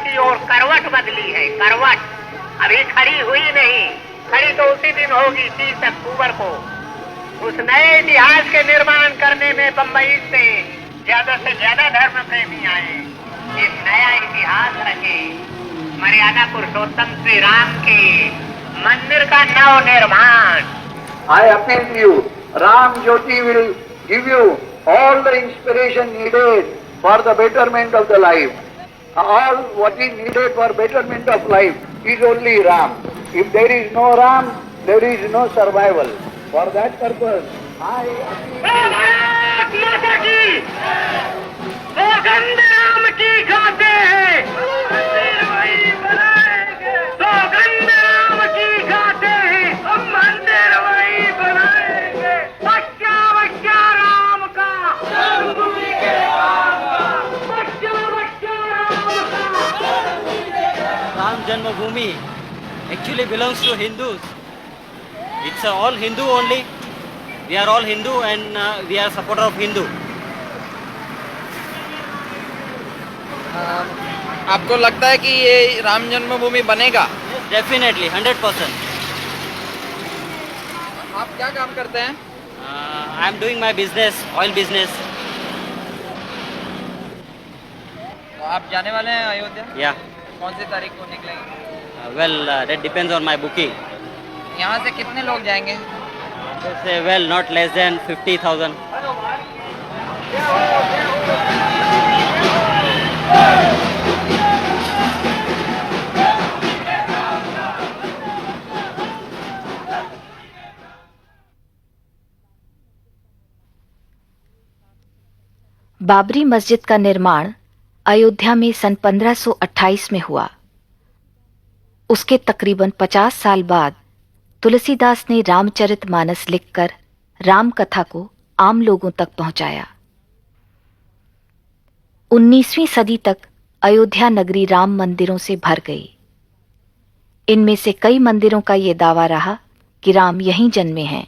की ओर करवट बदली है, करवट अभी खड़ी हुई नहीं, खड़ी तो उसी दिन होगी 30 अक्टूबर को। उस नए इतिहास के निर्माण करने में बंबई से ज्यादा धर्म प्रेमी आए, एक नया इतिहास रखे, मर्यादा पुरुषोत्तम श्री राम के मंदिर का नव निर्माण। I appeal to you, Ram Jyoti will give you all the inspiration needed for the betterment of the life. All what is needed for betterment of life is only Ram. If there is no Ram, there is no survival. For that purpose, I Ram की गाते हैं, सौगंध राम की गाते हैं, हम मंदिर वही बनाएंगे, बच्चा बच्चा राम का, बच्चा बच्चा राम का। Ram Janmabhoomi actually belongs to Hindus. It's all Hindu only. We are all Hindu and we are supporter of Hindu. आपको लगता है कि ये राम जन्मभूमि बनेगा? Definitely, 100%. आप क्या काम करते हैं? I am doing my business, oil business. तो आप जाने वाले हैं अयोध्या? Yeah. कौन सी तारीख को निकलेंगे? That depends on my booking. यहाँ से कितने लोग जाएंगे? Well, not less than 50,000. Babri मस्जिद का निर्माण अयोध्या में सन 1528 में हुआ। उसके तकरीबन 50 साल बाद तुलसीदास ने रामचरितमानस लिखकर राम कथा को आम लोगों तक पहुंचाया। 19वीं सदी तक अयोध्या नगरी राम मंदिरों से भर गई। इनमें से कई मंदिरों का ये दावा रहा कि राम यहीं जन्मे हैं।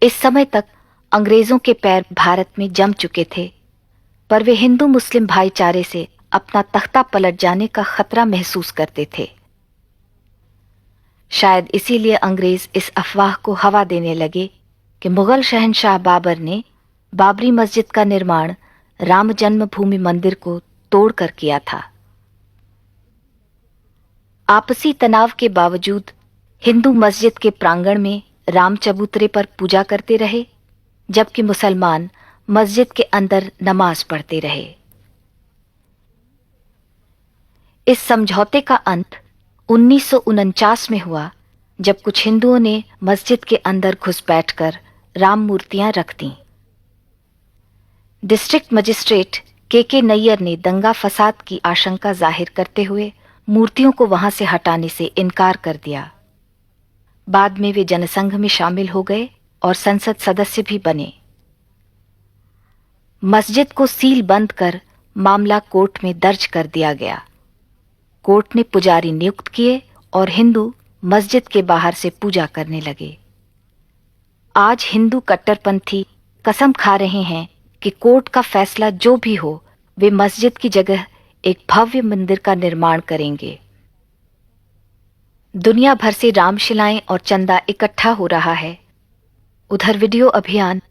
इस समय तक अंग्रेजों के पैर भारत में जम चुके थे, पर वे हिंदू मुस्लिम भाईचारे से अपना तख्ता पलट जाने का खतरा महसूस करते थे। शायद इसीलिए अंग्रेज इस अफवाह को हवा देने लगे कि मुगल शहंशाह बाबर ने बाबरी मस्जिद का निर्माण राम जन्मभूमि मंदिर को तोड़कर किया था। आपसी तनाव के बावजूद हिंदू मस्जिद के प्रांगण में राम चबूतरे पर पूजा करते रहे, जबकि मुसलमान मस्जिद के अंदर नमाज पढ़ते रहे। इस समझौते का अंत 1949 में हुआ, जब कुछ हिंदुओं ने मस्जिद के अंदर घुस बैठकर राम मूर्तियां रख दीं। डिस्ट्रिक्ट मजिस्ट्रेट के नैयर ने दंगा फसाद की आशंका जाहिर करते हुए मूर्तियों को वहां से हटाने से इनकार कर दिया। बाद में वे जनसंघ में शामिल हो गए और संसद सदस्य भी बने। मस्जिद को सील बंद कर मामला कोर्ट में दर्ज कर दिया गया। कोर्ट ने पुजारी नियुक्त किए और हिंदू मस्जिद के बाहर से पूजा करने लगे। आज हिंदू कट्टरपंथी कसम खा रहे हैं कि कोर्ट का फैसला जो भी हो, वे मस्जिद की जगह एक भव्य मंदिर का निर्माण करेंगे। दुनिया भर से रामशिलाएं और चंदा इकट्ठा हो रहा है। उधर वीडियो अभियान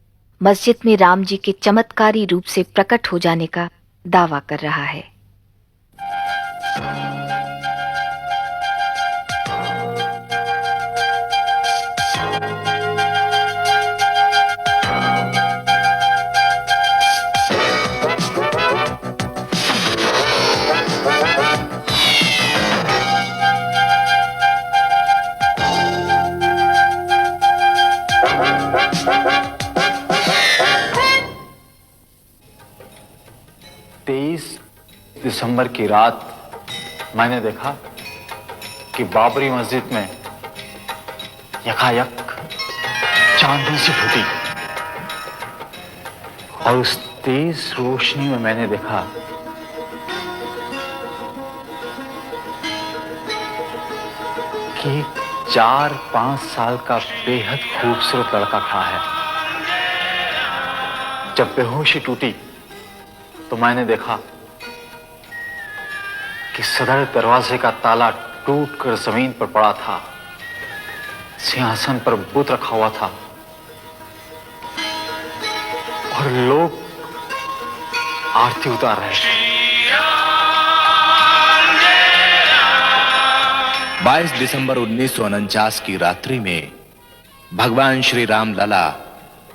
मस्जिद में राम जी के चमत्कारी रूप से प्रकट हो जाने का दावा कर रहा है। दिसंबर की रात मैंने देखा कि बाबरी मस्जिद में यकायक चांदनी सी फूटी और उस तेज रोशनी में मैंने देखा कि 4-5 साल का बेहद खूबसूरत लड़का खड़ा है। जब बेहोशी टूटी तो मैंने देखा कि सदर दरवाजे का ताला टूटकर जमीन पर पड़ा था। सिंहासन पर बुत रखा हुआ था और लोग आरती उतार रहे थे। 22 दिसंबर 1949 की रात्रि में भगवान श्री राम लला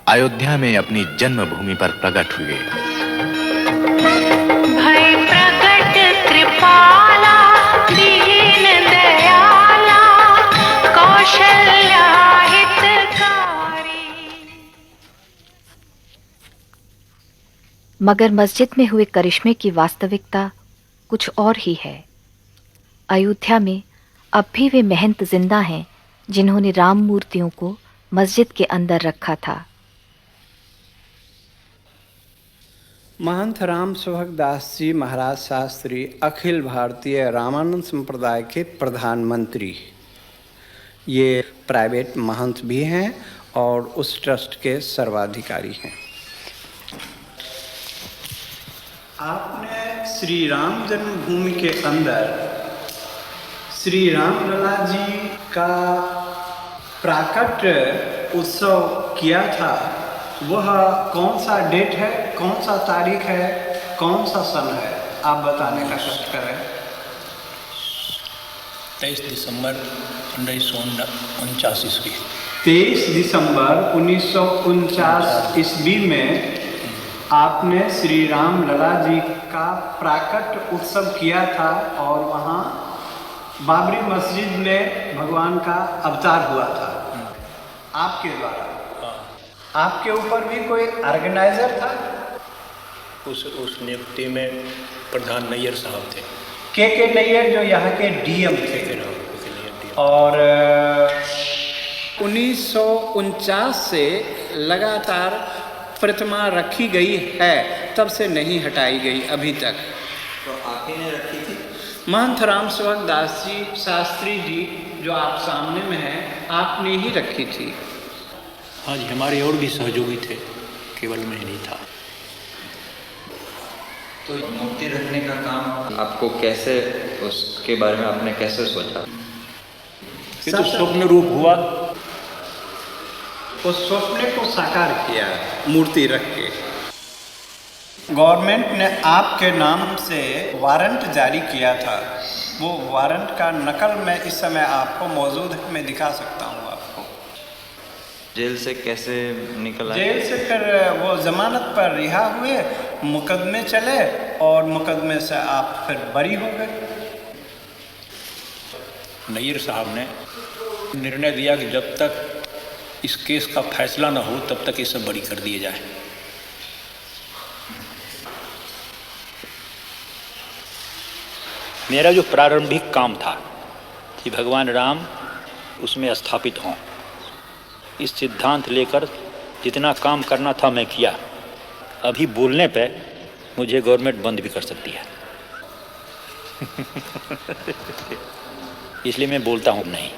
अयोध्या में अपनी जन्मभूमि पर प्रकट हुए। भय प्रकट कृपाला दीन दयाला कौशल्या हितकारी। मगर मस्जिद में हुए करिश्मे की वास्तविकता कुछ और ही है। अयोध्या में अब भी वे महंत जिंदा हैं जिन्होंने राम मूर्तियों को मस्जिद के अंदर रखा था। महंत राम सुभग दास जी महाराज शास्त्री अखिल भारतीय रामानंद संप्रदाय के प्रधानमंत्री, ये प्राइवेट महंत भी हैं और उस ट्रस्ट के सर्वाधिकारी हैं। आपने श्री राम जन्मभूमि के अंदर श्री राम लला जी का प्राकट्य उत्सव किया था। वह कौन सा डेट है, कौन सा तारीख है, कौन सा सन है, आप बताने का कष्ट करें। 23 दिसंबर 1949 ईस्वी। 23 दिसंबर 1949 ईस्वी में आपने श्री राम लला जी का प्राकट्य उत्सव किया था और वहाँ बाबरी मस्जिद में भगवान का अवतार हुआ था आपके द्वारा। आपके ऊपर भी कोई ऑर्गेनाइजर था? उस नियुक्ति में प्रधान नैयर साहब थे, के नैयर, जो यहाँ के डीएम थे। और 1949 से लगातार प्रतिमा रखी गई है, तब से नहीं हटाई गई अभी तक। तो आप ही ने रखी थी? महंत राम सुभग दास जी शास्त्री जी जो आप सामने में हैं, आपने ही रखी थी। हाँ जी, हमारे और भी सहयोगी थे, केवल मैं नहीं था। तो मूर्ति रखने का काम आपको कैसे, उसके बारे में आपने कैसे सोचा? ये तो स्वप्न रूप हुआ। उस स्वप्न को साकार किया मूर्ति रख के। गवर्नमेंट ने आपके नाम से वारंट जारी किया था। वो वारंट का नकल मैं इस समय आपको मौजूद है, मैं दिखा सकता हूँ आपको। जेल से कैसे निकला? जेल से फिर वो जमानत पर रिहा हुए, मुकदमे चले और मुकदमे से आप फिर बरी हो गए। नैयर साहब ने निर्णय दिया कि जब तक इस केस का फैसला न हो तब तक इसे बरी कर दिए जाए। मेरा जो प्रारंभिक काम था कि भगवान राम उसमें स्थापित हों, इस सिद्धांत लेकर जितना काम करना था मैं किया। अभी बोलने पे मुझे गवर्नमेंट बंद भी कर सकती है इसलिए मैं बोलता हूँ नहीं।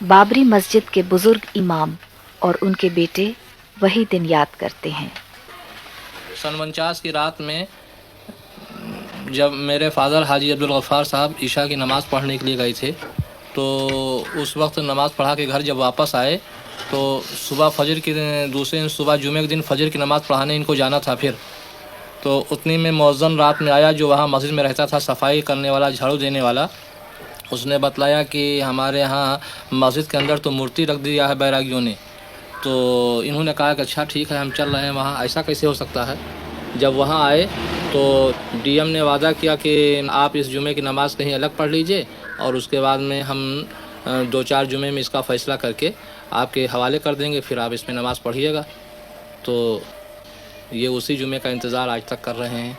बाबरी मस्जिद के बुजुर्ग इमाम और उनके बेटे वही दिन याद करते हैं। सन 49 की रात में जब मेरे फादर हाजी अब्दुल गफ्फार साहब ईशा की नमाज़ पढ़ने के लिए गए थे, तो उस वक्त नमाज़ पढ़ा के घर जब वापस आए तो सुबह फजर के दूसरे दिन सुबह जुमे के दिन फजर की नमाज़ पढ़ाने इनको जाना था। फिर तो उतनी में मौज़न रात में आया, जो वहाँ मस्जिद में रहता था, सफाई करने वाला, झाड़ू देने वाला। उसने बतलाया कि हमारे यहाँ मस्जिद के अंदर तो मूर्ति रख दिया है बैरागियों ने। तो इन्होंने कहा कि अच्छा ठीक है, हम चल रहे हैं वहाँ, ऐसा कैसे हो सकता है। जब वहाँ आए तो डीएम ने वादा किया कि आप इस जुमे की नमाज़ कहीं अलग पढ़ लीजिए और उसके बाद में हम 2-4 जुमे में इसका फ़ैसला करके आपके हवाले कर देंगे, फिर आप इसमें नमाज़ पढ़िएगा। तो ये उसी जुमे का इंतज़ार आज तक कर रहे हैं।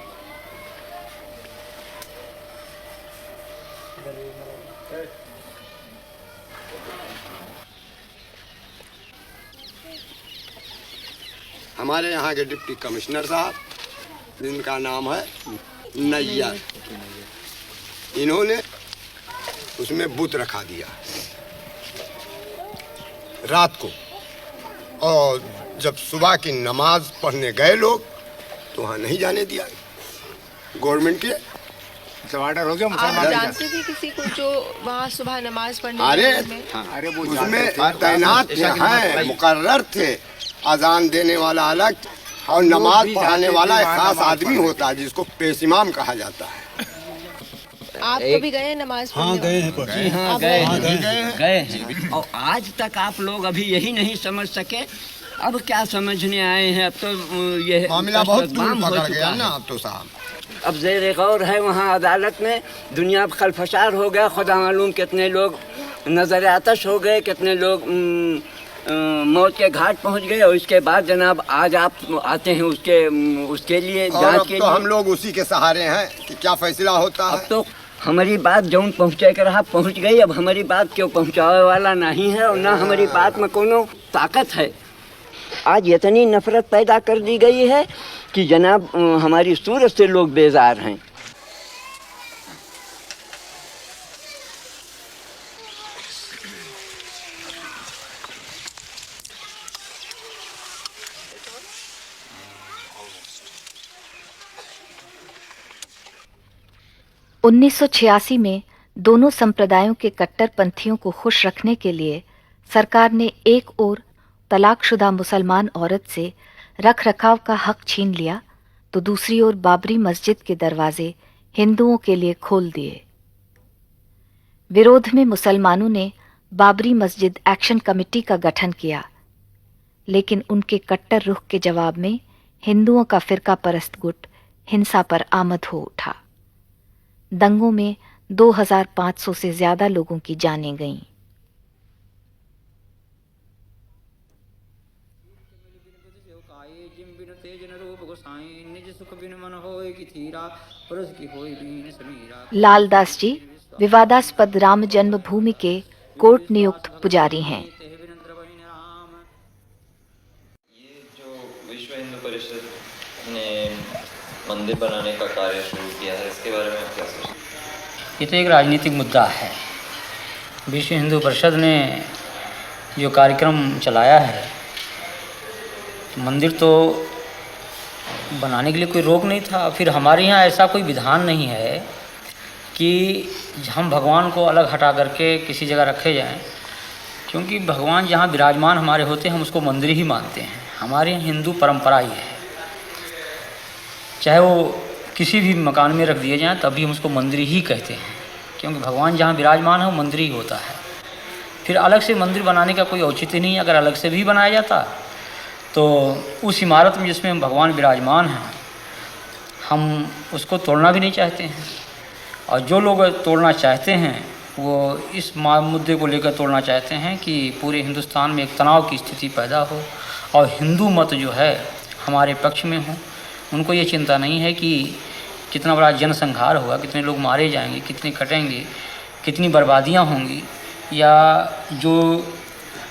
हमारे यहाँ के डिप्टी कमिश्नर साहब, जिनका नाम है नैयर, इन्होंने उसमें बुत रखा दिया। रात को, और जब सुबह की नमाज पढ़ने गए लोग तो वहाँ नहीं जाने दिया गवर्नमेंट के। ऑर्डर हो गया आप जानते थे किसी को जो वहाँ सुबह नमाज पढ़ने? अरे वो उसमें तैनात हैं, मुकर्रर थे। अजान देने वाला अलग और नमाज पढ़ाने वाला एक खास आदमी होता है जिसको पेश इमाम कहा जाता है। आप कभी गए नमाज पढ़ने? हाँ गए हैं, जी हाँ गए हैं। और आज तक आप लोग अभी यही नहीं समझ सके, अब क्या समझने आए हैं? अब तो ये मामला बहुत दूर पकड़ गया ना अब तो साहब। अब ज़ेर गौर है वहाँ अदालत में, दुनिया खलफशार हो गया, खुदा मालूम कितने लोग नजर आतश हो गए, कितने लोग मौत के घाट पहुँच गए। और इसके बाद जनाब आज आप आते हैं उसके लिए जांच के लिए। हम लोग उसी के सहारे हैं कि क्या फैसला होता है। अब तो हमारी बात जौन पहुँचे कर रहा पहुँच गई, अब हमारी बात क्यों पहुँचावे वाला नहीं है और ना हमारी बात में कोनो ताकत है। आज इतनी नफरत पैदा कर दी गई है कि जनाब हमारी सूरत से लोग बेजार हैं। उन्नीस 1986 में दोनों संप्रदायों के कट्टरपंथियों को खुश रखने के लिए सरकार ने एक ओर तलाकशुदा मुसलमान औरत से रख रखाव का हक छीन लिया तो दूसरी ओर बाबरी मस्जिद के दरवाजे हिंदुओं के लिए खोल दिए। विरोध में मुसलमानों ने बाबरी मस्जिद एक्शन कमेटी का गठन किया, लेकिन उनके कट्टर रुख के जवाब में हिंदुओं का फिरका परस्त गुट हिंसा पर आमद हो उठा। दंगों में 2500 से ज्यादा लोगों की जानें गईं। लालदास जी विवादास्पद राम जन्मभूमि के कोर्ट नियुक्त पुजारी हैं। ये जो विश्व हिंदू परिषद ने मंदिर बनाने का कार्य शुरू किया है, इसके बारे में आप क्या सोचते हैं? ये तो एक राजनीतिक मुद्दा है। विश्व हिंदू परिषद ने जो कार्यक्रम चलाया है, मंदिर तो बनाने के लिए कोई रोक नहीं था। फिर हमारे यहाँ ऐसा कोई विधान नहीं है कि हम भगवान को अलग हटा करके किसी जगह रखे जाएं, क्योंकि भगवान जहाँ विराजमान हमारे होते हैं हम उसको मंदिर ही मानते हैं। हमारे यहाँ हिंदू परंपरा ही है, चाहे वो किसी भी मकान में रख दिए जाएं तब भी हम उसको मंदिर ही कहते हैं, क्योंकि भगवान जहाँ विराजमान है वो मंदिर ही होता है। फिर अलग से मंदिर बनाने का कोई औचित्य नहीं है। अगर अलग से भी बनाया जाता तो उस इमारत में जिसमें भगवान विराजमान हैं हम उसको तोड़ना भी नहीं चाहते हैं। और जो लोग तोड़ना चाहते हैं वो इस मुद्दे को लेकर तोड़ना चाहते हैं कि पूरे हिंदुस्तान में एक तनाव की स्थिति पैदा हो और हिंदू मत जो है हमारे पक्ष में हो। उनको ये चिंता नहीं है कि कितना बड़ा जनसंहार होगा, कितने लोग मारे जाएंगे, कितने कटेंगे, कितनी बर्बादियां होंगी, या जो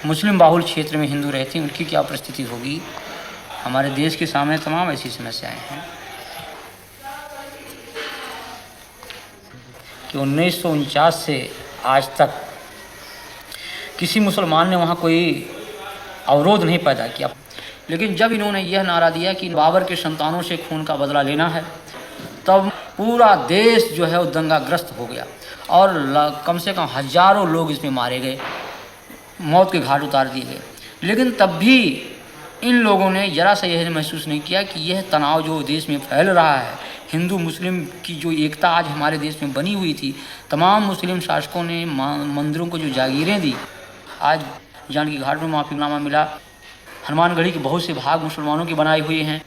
मुस्लिम बाहुल क्षेत्र में हिंदू रहते हैं उनकी क्या परिस्थिति होगी। हमारे देश के सामने तमाम ऐसी समस्याएं हैं कि 1949 से आज तक किसी मुसलमान ने वहाँ कोई अवरोध नहीं पैदा किया। लेकिन जब इन्होंने यह नारा दिया कि बाबर के संतानों से खून का बदला लेना है, तब पूरा देश जो है वो दंगाग्रस्त हो गया और कम से कम हजारों लोग इसमें मारे गए, मौत के घाट उतार दिए गए। लेकिन तब भी इन लोगों ने जरा सा यह महसूस नहीं किया कि यह तनाव जो देश में फैल रहा है, हिंदू मुस्लिम की जो एकता आज हमारे देश में बनी हुई थी, तमाम मुस्लिम शासकों ने मंदिरों को जो जागीरें दी, आज जानकी घाट में माफीनामा मिला, हनुमानगढ़ी के बहुत से भाग मुसलमानों के बनाए हुए हैं,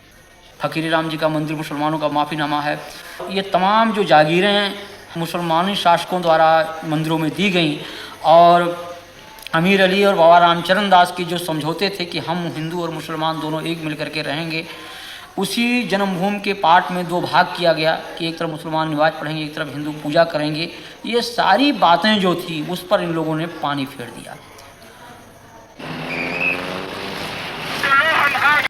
फकीर राम जी का मंदिर मुसलमानों का माफीनामा है। ये तमाम जो जागीरें मुसलमानी शासकों द्वारा मंदिरों में दी गई और अमीर अली और बाबा रामचरण दास के जो समझौते थे कि हम हिंदू और मुसलमान दोनों एक मिल करके रहेंगे, उसी जन्मभूमि के पाठ में दो भाग किया गया कि एक तरफ मुसलमान नमाज पढ़ेंगे, एक तरफ हिंदू पूजा करेंगे। ये सारी बातें जो थी उस पर इन लोगों ने पानी फेर दिया।